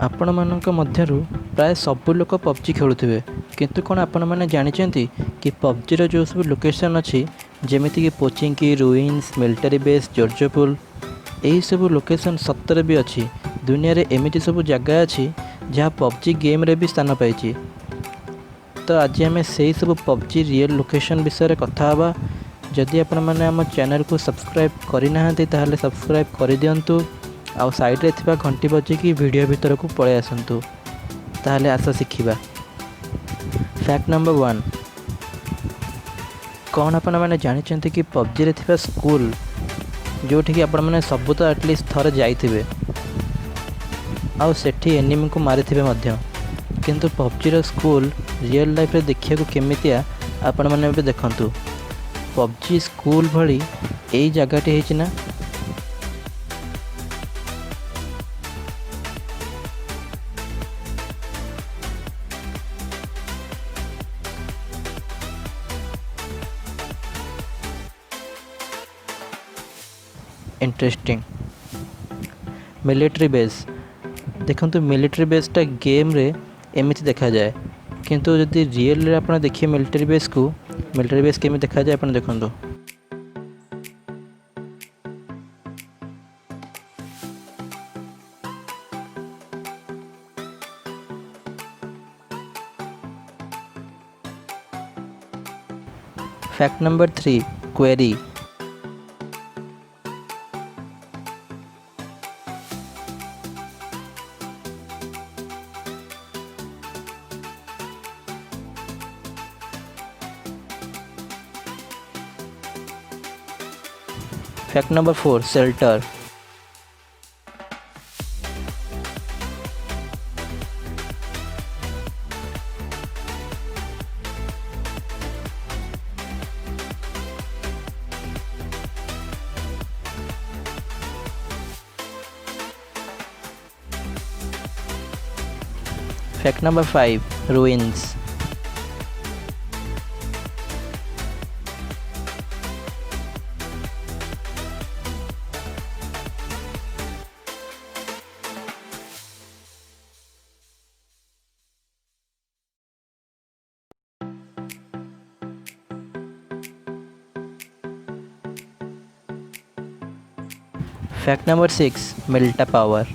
आपण मानक मध्यरु प्राय सब लोक पबजी खेलुथिबे किंतु कोन आपण माने जानिचंती कि पबजी रो जो सब लोकेशन अछि जेमिति कि पोचिंकी रुइन्स मिलिटरी बेस जॉर्जपुल एही सब लोकेशन सत्तर भी अछि। दुनिया रे एमिति सब जगह अछि जहाँ पबजी गेम रे भी स्थान पाइछि। तो आज आम से सब पबजी रियल लोकेशन विषय कथा हवा। जदि आपण माने आम चैनल को सब्सक्राइब करना ताहले सब्सक्राइब कर दियंतु आउ साइड रे थिबा घंटी बजिकी वीडियो भीतर को पळे आसंतु। ताहले आस शिखिबा। फैक्ट नंबर 1 कौन आपण माने जानिचंती कि पबजी रे थिबा स्कूल जोठी कि आपण माने सब तो एटलिस्ट थरे जाइथिबे आउ सेठी एनिमी को मारिथिबे मध्य किंतु पबजी रो स्कूल रियल लाइफ रे देखिया को केमितिया आपण माने बे देखंतु। पबजी स्कूल भली एई जगहटी हेछि ना। इंटरेस्टिंग मिलिट्री बेस देखंतु मिलिट्री बेसटा गेम रे एमिति देखा जाए किंतु जदि रियल रे आपण देखिए मिलिट्री बेस केमि देखा जाए आपण देखंतु। Fact number 3 query fact number 4 shelter fact number 5 ruins fact number 6 मिल्टा पावर